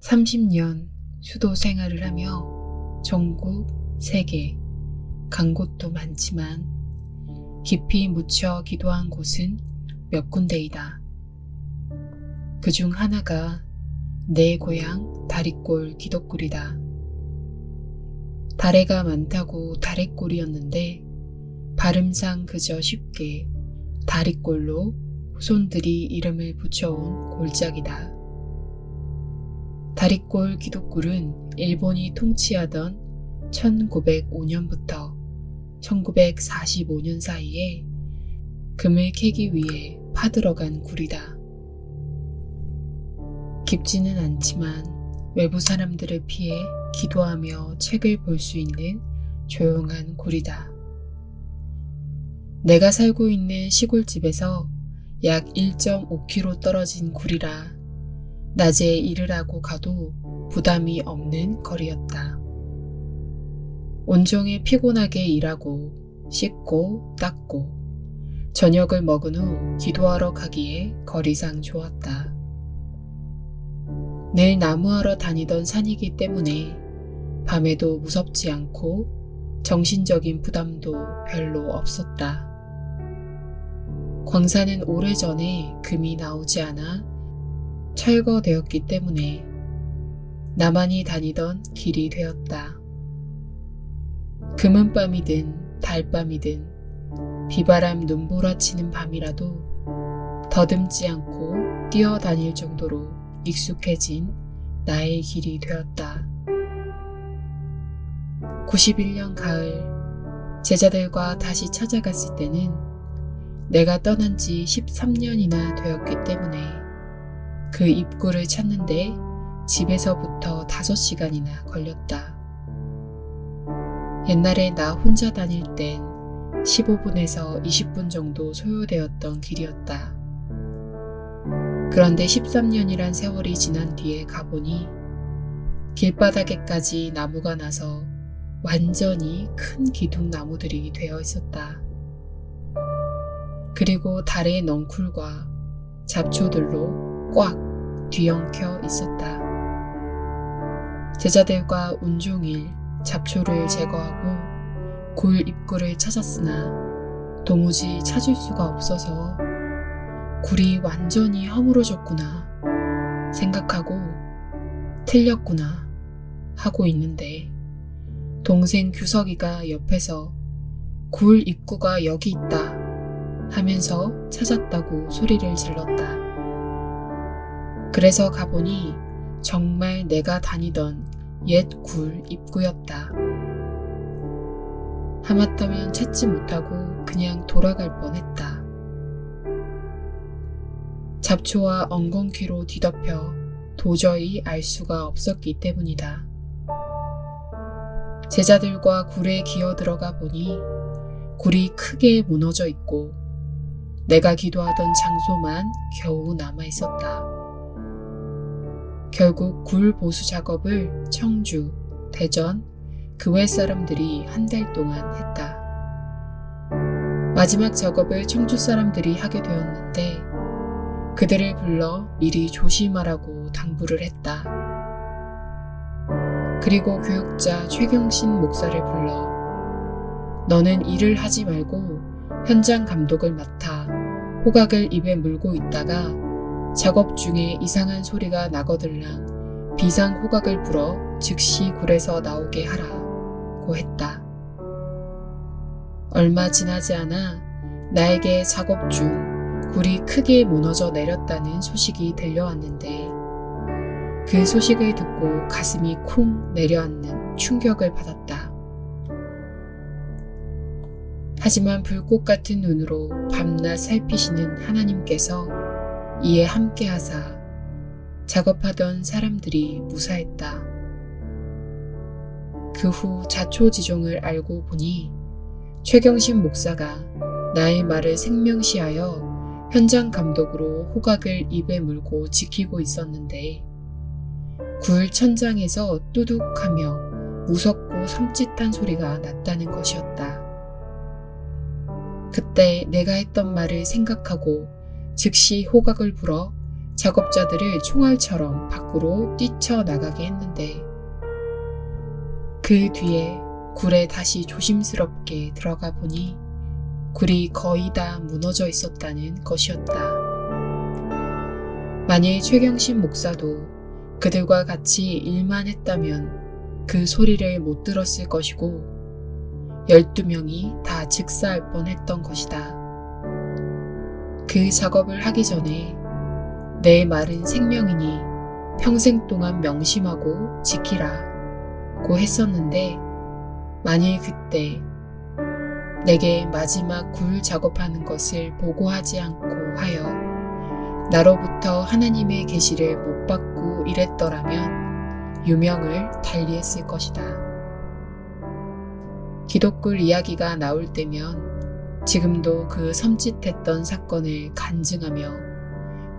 30년 수도 생활을 하며 전국, 세계, 간 곳도 많지만 깊이 묻혀 기도한 곳은 몇 군데이다. 그중 하나가 내 고향 다리골 기독굴이다. 다래가 많다고 다래골이었는데 발음상 그저 쉽게 다리골로 후손들이 이름을 붙여온 골짜기다. 다리골 기독굴은 일본이 통치하던 1905년부터 1945년 사이에 금을 캐기 위해 파들어간 굴이다. 깊지는 않지만 외부 사람들을 피해 기도하며 책을 볼 수 있는 조용한 굴이다. 내가 살고 있는 시골집에서 약 1.5km 떨어진 굴이라 낮에 일을 하고 가도 부담이 없는 거리였다. 온종일 피곤하게 일하고 씻고 닦고 저녁을 먹은 후 기도하러 가기에 거리상 좋았다. 늘 나무하러 다니던 산이기 때문에 밤에도 무섭지 않고 정신적인 부담도 별로 없었다. 광산은 오래전에 금이 나오지 않아 철거되었기 때문에 나만이 다니던 길이 되었다. 금은밤이든 달밤이든 비바람 눈보라치는 밤이라도 더듬지 않고 뛰어다닐 정도로 익숙해진 나의 길이 되었다. 91년 가을 제자들과 다시 찾아갔을 때는 내가 떠난 지 13년이나 되었기 때문에 그 입구를 찾는데 집에서부터 5시간이나 걸렸다. 옛날에 나 혼자 다닐 땐 15분에서 20분 정도 소요되었던 길이었다. 그런데 13년이란 세월이 지난 뒤에 가보니 길바닥에까지 나무가 나서 완전히 큰 기둥나무들이 되어 있었다. 그리고 달의 넝쿨과 잡초들로 꽉 뒤엉켜 있었다. 제자들과 온종일 잡초를 제거하고 굴 입구를 찾았으나 도무지 찾을 수가 없어서 굴이 완전히 허물어졌구나 생각하고 틀렸구나 하고 있는데 동생 규석이가 옆에서 굴 입구가 여기 있다 하면서 찾았다고 소리를 질렀다. 그래서 가보니 정말 내가 다니던 옛 굴 입구였다. 하마터면 찾지 못하고 그냥 돌아갈 뻔했다. 잡초와 엉겅퀴로 뒤덮여 도저히 알 수가 없었기 때문이다. 제자들과 굴에 기어들어가 보니 굴이 크게 무너져 있고 내가 기도하던 장소만 겨우 남아 있었다. 결국 굴 보수 작업을 청주, 대전, 그 외 사람들이 한 달 동안 했다. 마지막 작업을 청주 사람들이 하게 되었는데 그들을 불러 미리 조심하라고 당부를 했다. 그리고 교육자 최경신 목사를 불러 너는 일을 하지 말고 현장 감독을 맡아 호각을 입에 물고 있다가 작업 중에 이상한 소리가 나거들랑 비상 호각을 불어 즉시 굴에서 나오게 하라고 했다. 얼마 지나지 않아 나에게 작업 중 굴이 크게 무너져 내렸다는 소식이 들려왔는데 그 소식을 듣고 가슴이 쿵 내려앉는 충격을 받았다. 하지만 불꽃 같은 눈으로 밤낮 살피시는 하나님께서 이에 함께하사 작업하던 사람들이 무사했다. 그 후 자초지종을 알고 보니 최경신 목사가 나의 말을 생명시하여 현장 감독으로 호각을 입에 물고 지키고 있었는데 굴 천장에서 뚜둑하며 무섭고 섬찟한 소리가 났다는 것이었다. 그때 내가 했던 말을 생각하고 즉시 호각을 불어 작업자들을 총알처럼 밖으로 뛰쳐나가게 했는데 그 뒤에 굴에 다시 조심스럽게 들어가 보니 굴이 거의 다 무너져 있었다는 것이었다. 만일 최경신 목사도 그들과 같이 일만 했다면 그 소리를 못 들었을 것이고 12명이 다 즉사할 뻔했던 것이다. 그 작업을 하기 전에 내 말은 생명이니 평생 동안 명심하고 지키라고 했었는데 만일 그때 내게 마지막 굴 작업하는 것을 보고하지 않고 하여 나로부터 하나님의 계시를 못 받고 이랬더라면 유명을 달리했을 것이다. 기독굴 이야기가 나올 때면 지금도 그 섬찟했던 사건을 간증하며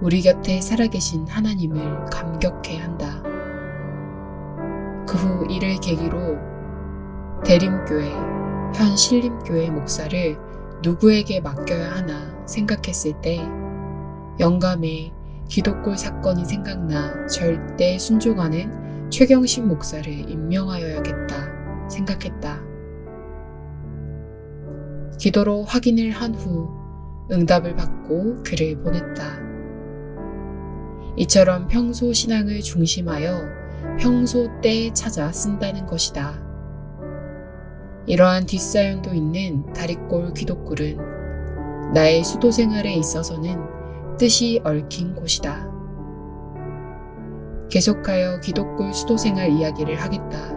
우리 곁에 살아계신 하나님을 감격해 한다. 그 후 이를 계기로 대림교회, 현 신림교회 목사를 누구에게 맡겨야 하나 생각했을 때 영감에 기독굴 사건이 생각나 절대 순종하는 최경신 목사를 임명하여야겠다 생각했다. 기도로 확인을 한 후 응답을 받고 글을 보냈다. 이처럼 평소 신앙을 중심하여 평소 때에 찾아 쓴다는 것이다. 이러한 뒷사연도 있는 다리꼴 기독굴은 나의 수도 생활에 있어서는 뜻이 얽힌 곳이다. 계속하여 기독굴 수도 생활 이야기를 하겠다.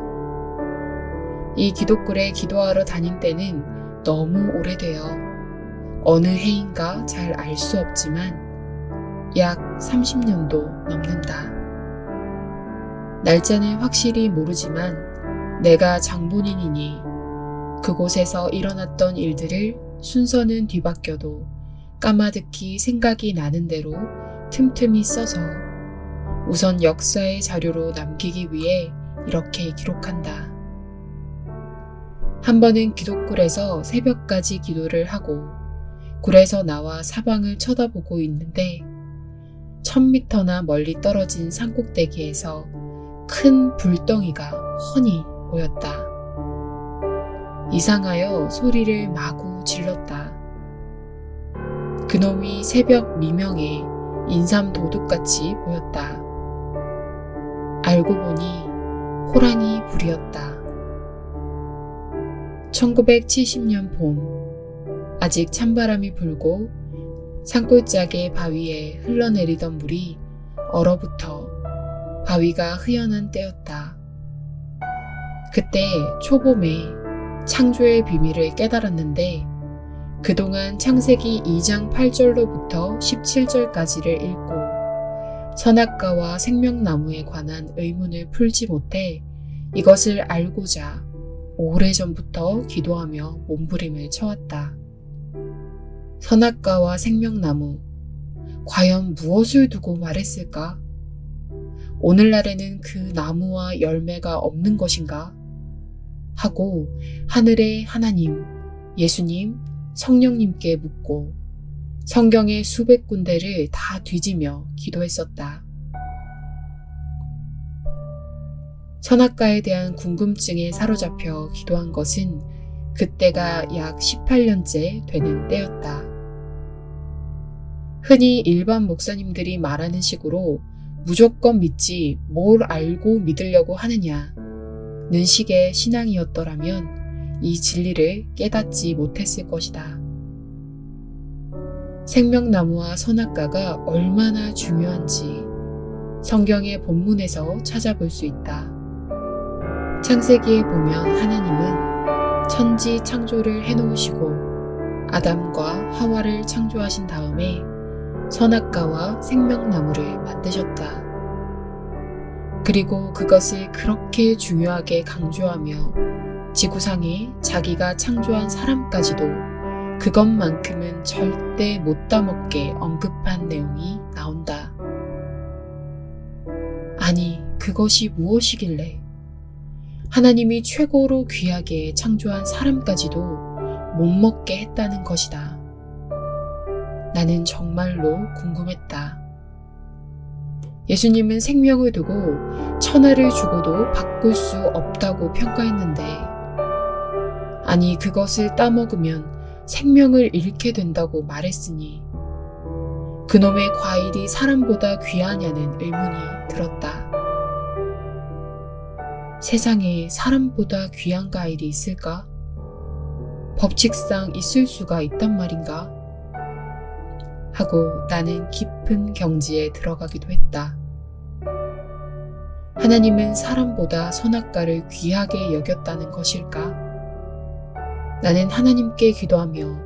이 기독굴에 기도하러 다닌 때는 너무 오래되어 어느 해인가 잘 알 수 없지만 약 30년도 넘는다. 날짜는 확실히 모르지만 내가 장본인이니 그곳에서 일어났던 일들을 순서는 뒤바뀌어도 까마득히 생각이 나는 대로 틈틈이 써서 우선 역사의 자료로 남기기 위해 이렇게 기록한다. 한 번은 기독굴에서 새벽까지 기도를 하고 굴에서 나와 사방을 쳐다보고 있는데 1000m나 멀리 떨어진 산꼭대기에서 큰 불덩이가 훤히 보였다. 이상하여 소리를 마구 질렀다. 그놈이 새벽 미명에 인삼 도둑같이 보였다. 알고 보니 호랑이 불이었다. 1970년 봄, 아직 찬바람이 불고 산골짜기 바위에 흘러내리던 물이 얼어붙어 바위가 흐연한 때였다. 그때 초봄에 창조의 비밀을 깨달았는데 그동안 창세기 2장 8절로부터 17절까지를 읽고 선악과와 생명나무에 관한 의문을 풀지 못해 이것을 알고자 오래전부터 기도하며 몸부림을 쳐왔다. 선악과와 생명나무, 과연 무엇을 두고 말했을까? 오늘날에는 그 나무와 열매가 없는 것인가? 하고 하늘의 하나님, 예수님, 성령님께 묻고 성경의 수백 군데를 다 뒤지며 기도했었다. 선악과에 대한 궁금증에 사로잡혀 기도한 것은 그때가 약 18년째 되는 때였다. 흔히 일반 목사님들이 말하는 식으로 무조건 믿지 뭘 알고 믿으려고 하느냐는 식의 신앙이었더라면 이 진리를 깨닫지 못했을 것이다. 생명나무와 선악과가 얼마나 중요한지 성경의 본문에서 찾아볼 수 있다. 창세기에 보면 하나님은 천지 창조를 해놓으시고 아담과 하와를 창조하신 다음에 선악과와 생명나무를 만드셨다. 그리고 그것을 그렇게 중요하게 강조하며 지구상에 자기가 창조한 사람까지도 그것만큼은 절대 못 따먹게 언급한 내용이 나온다. 아니, 그것이 무엇이길래 하나님이 최고로 귀하게 창조한 사람까지도 못 먹게 했다는 것이다. 나는 정말로 궁금했다. 예수님은 생명을 두고 천하를 주고도 바꿀 수 없다고 평가했는데, 아니 그것을 따먹으면 생명을 잃게 된다고 말했으니 그놈의 과일이 사람보다 귀하냐는 의문이 들었다. 세상에 사람보다 귀한 과일이 있을까? 법칙상 있을 수가 있단 말인가? 하고 나는 깊은 경지에 들어가기도 했다. 하나님은 사람보다 선악과를 귀하게 여겼다는 것일까? 나는 하나님께 기도하며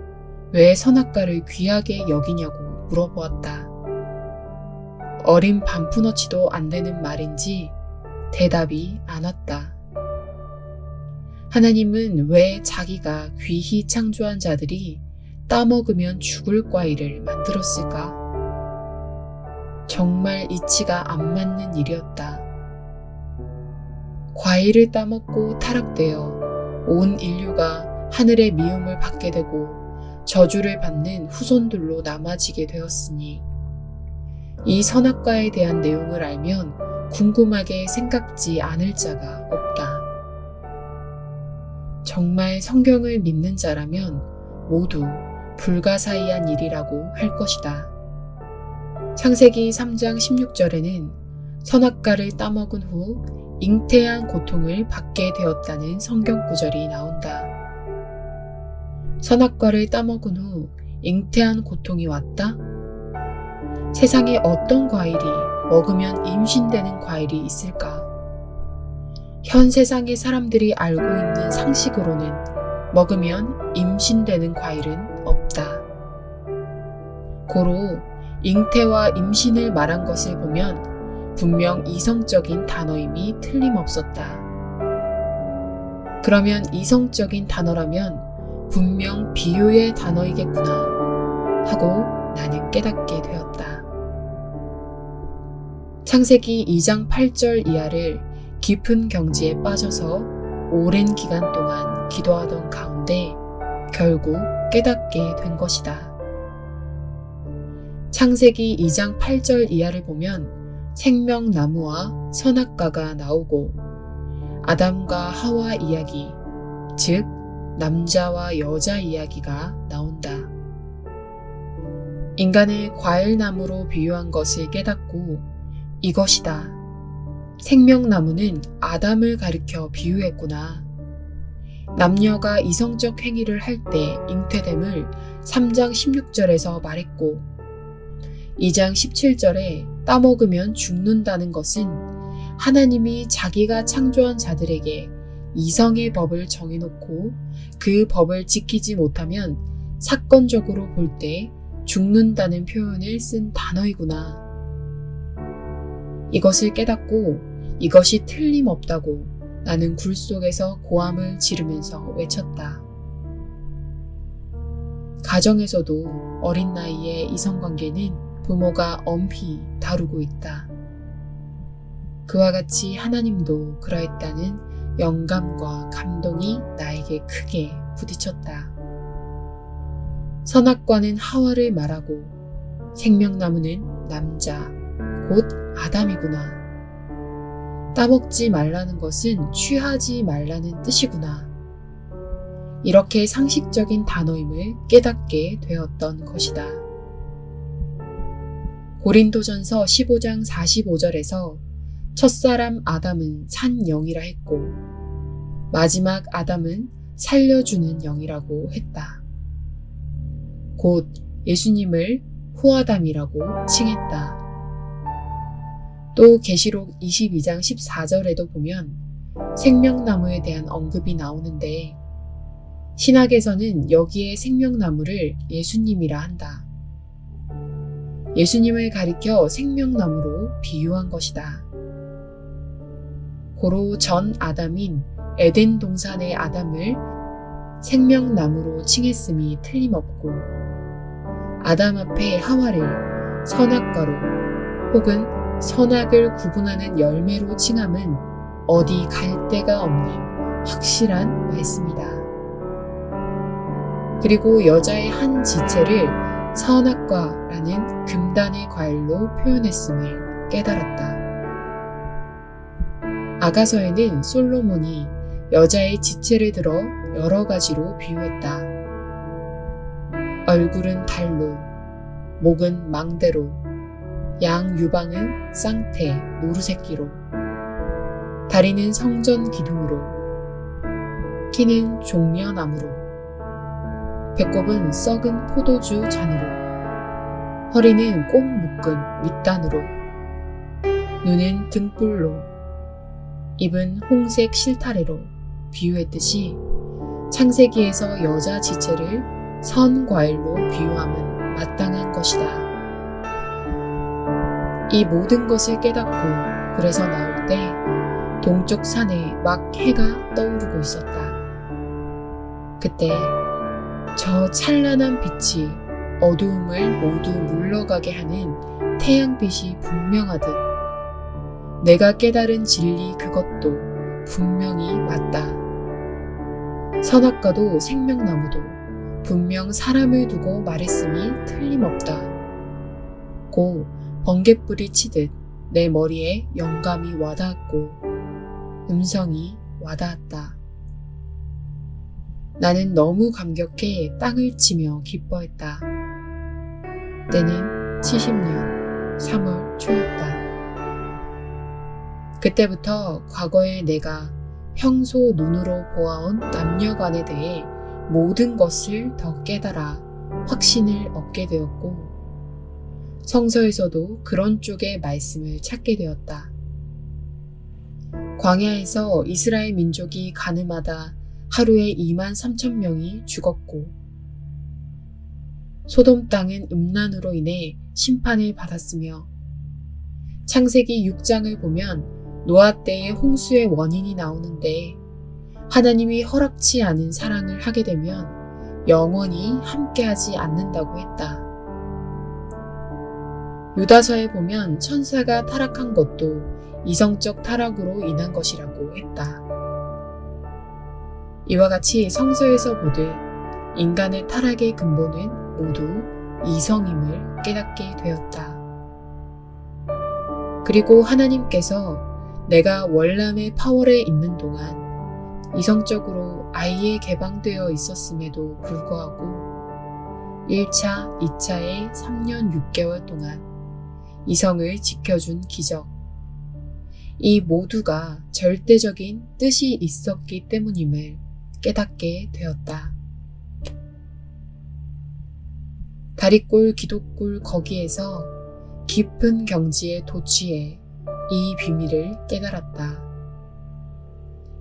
왜 선악과를 귀하게 여기냐고 물어보았다. 어린 반푼어치도 안 되는 말인지 대답이 안 왔다. 하나님은 왜 자기가 귀히 창조한 자들이 따먹으면 죽을 과일을 만들었을까? 정말 이치가 안 맞는 일이었다. 과일을 따먹고 타락되어 온 인류가 하늘의 미움을 받게 되고 저주를 받는 후손들로 남아지게 되었으니 이 선악과에 대한 내용을 알면 궁금하게 생각지 않을 자가 없다. 정말 성경을 믿는 자라면 모두 불가사의한 일이라고 할 것이다. 창세기 3장 16절에는 선악과를 따먹은 후 잉태한 고통을 받게 되었다는 성경 구절이 나온다. 선악과를 따먹은 후 잉태한 고통이 왔다? 세상에 어떤 과일이 먹으면 임신되는 과일이 있을까? 현 세상의 사람들이 알고 있는 상식으로는 먹으면 임신되는 과일은 없다. 고로 잉태와 임신을 말한 것을 보면 분명 이성적인 단어임이 틀림없었다. 그러면 이성적인 단어라면 분명 비유의 단어이겠구나 하고 나는 깨닫게 되었다. 창세기 2장 8절 이하를 깊은 경지에 빠져서 오랜 기간 동안 기도하던 가운데 결국 깨닫게 된 것이다. 창세기 2장 8절 이하를 보면 생명나무와 선악과가 나오고 아담과 하와 이야기, 즉 남자와 여자 이야기가 나온다. 인간을 과일나무로 비유한 것을 깨닫고 이것이다. 생명나무는 아담을 가리켜 비유했구나. 남녀가 이성적 행위를 할 때 잉태됨을 3장 16절에서 말했고 2장 17절에 따먹으면 죽는다는 것은 하나님이 자기가 창조한 자들에게 이성의 법을 정해놓고 그 법을 지키지 못하면 사건적으로 볼 때 죽는다는 표현을 쓴 단어이구나. 이것을 깨닫고 이것이 틀림없다고 나는 굴 속에서 고함을 지르면서 외쳤다. 가정에서도 어린 나이에 이성관계는 부모가 엄히 다루고 있다. 그와 같이 하나님도 그러했다는 영감과 감동이 나에게 크게 부딪혔다. 선악과는 하와를 말하고 생명나무는 남자, 곧 아담이구나. 따먹지 말라는 것은 취하지 말라는 뜻이구나. 이렇게 상식적인 단어임을 깨닫게 되었던 것이다. 고린도전서 15장 45절에서 첫사람 아담은 산 영이라 했고 마지막 아담은 살려주는 영이라고 했다. 곧 예수님을 후아담이라고 칭했다. 또 계시록 22장 14절에도 보면 생명나무에 대한 언급이 나오는데 신학에서는 여기에 생명나무를 예수님이라 한다. 예수님을 가리켜 생명나무로 비유한 것이다. 고로 전 아담인 에덴 동산의 아담을 생명나무로 칭했음이 틀림없고 아담 앞에 하와를 선악과로 혹은 선악을 구분하는 열매로 칭함은 어디 갈 데가 없는 확실한 말씀이다. 그리고 여자의 한 지체를 선악과라는 금단의 과일로 표현했음을 깨달았다. 아가서에는 솔로몬이 여자의 지체를 들어 여러 가지로 비유했다. 얼굴은 달로, 목은 망대로, 양 유방은 쌍태, 노루새끼로, 다리는 성전 기둥으로, 키는 종려나무로, 배꼽은 썩은 포도주 잔으로, 허리는 꼭 묶은 밑단으로, 눈은 등불로, 입은 홍색 실타래로 비유했듯이 창세기에서 여자 지체를 선 과일로 비유함은 마땅한 것이다. 이 모든 것을 깨닫고 그래서 나올 때 동쪽 산에 막 해가 떠오르고 있었다. 그때 저 찬란한 빛이 어두움을 모두 물러가게 하는 태양빛이 분명하듯 내가 깨달은 진리 그것도 분명히 맞다. 선악과도 생명나무도 분명 사람을 두고 말했음이 틀림없다. 고 번갯불이 치듯 내 머리에 영감이 와닿았고 음성이 와닿았다. 나는 너무 감격해 땅을 치며 기뻐했다. 때는 70년 3월 초였다. 그때부터 과거에 내가 평소 눈으로 보아온 남녀간에 대해 모든 것을 더 깨달아 확신을 얻게 되었고 성서에서도 그런 쪽의 말씀을 찾게 되었다. 광야에서 이스라엘 민족이 가늠하다 하루에 23,000명이 죽었고 소돔 땅은 음란으로 인해 심판을 받았으며 창세기 6장을 보면 노아 때의 홍수의 원인이 나오는데 하나님이 허락치 않은 사랑을 하게 되면 영원히 함께하지 않는다고 했다. 유다서에 보면 천사가 타락한 것도 이성적 타락으로 인한 것이라고 했다. 이와 같이 성서에서 보듯 인간의 타락의 근본은 모두 이성임을 깨닫게 되었다. 그리고 하나님께서 내가 월남의 파월에 있는 동안 이성적으로 아이에 개방되어 있었음에도 불구하고 1차, 2차의 3년 6개월 동안 이성을 지켜준 기적. 이 모두가 절대적인 뜻이 있었기 때문임을 깨닫게 되었다. 다리꼴 기도꼴 거기에서 깊은 경지에 도취해 이 비밀을 깨달았다.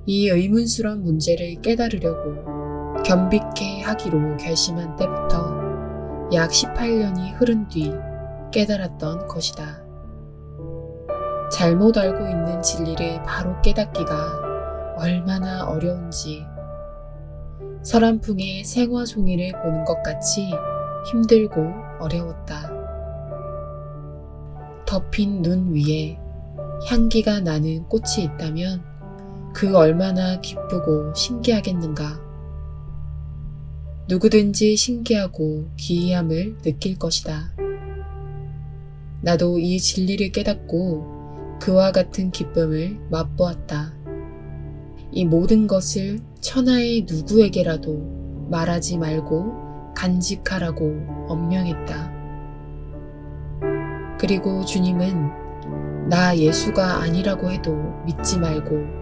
이 의문스러운 문제를 깨달으려고 겸비케 하기로 결심한 때부터 약 18년이 흐른 뒤 깨달았던 것이다. 잘못 알고 있는 진리를 바로 깨닫기가 얼마나 어려운지 서란풍의 생화송이를 보는 것 같이 힘들고 어려웠다. 덮인 눈 위에 향기가 나는 꽃이 있다면 그 얼마나 기쁘고 신기하겠는가. 누구든지 신기하고 기이함을 느낄 것이다. 나도 이 진리를 깨닫고 그와 같은 기쁨을 맛보았다. 이 모든 것을 천하의 누구에게라도 말하지 말고 간직하라고 엄명했다. 그리고 주님은 나 예수가 아니라고 해도 믿지 말고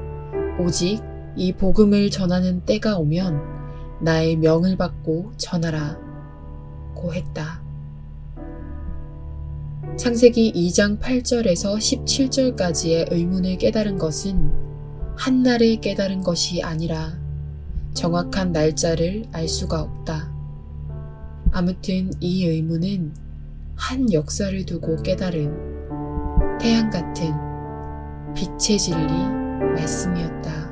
오직 이 복음을 전하는 때가 오면 나의 명을 받고 전하라 고 했다. 창세기 2장 8절에서 17절까지의 의문을 깨달은 것은 한날에 깨달은 것이 아니라 정확한 날짜를 알 수가 없다. 아무튼 이 의문은 한 역사를 두고 깨달은 태양 같은 빛의 진리 말씀이었다.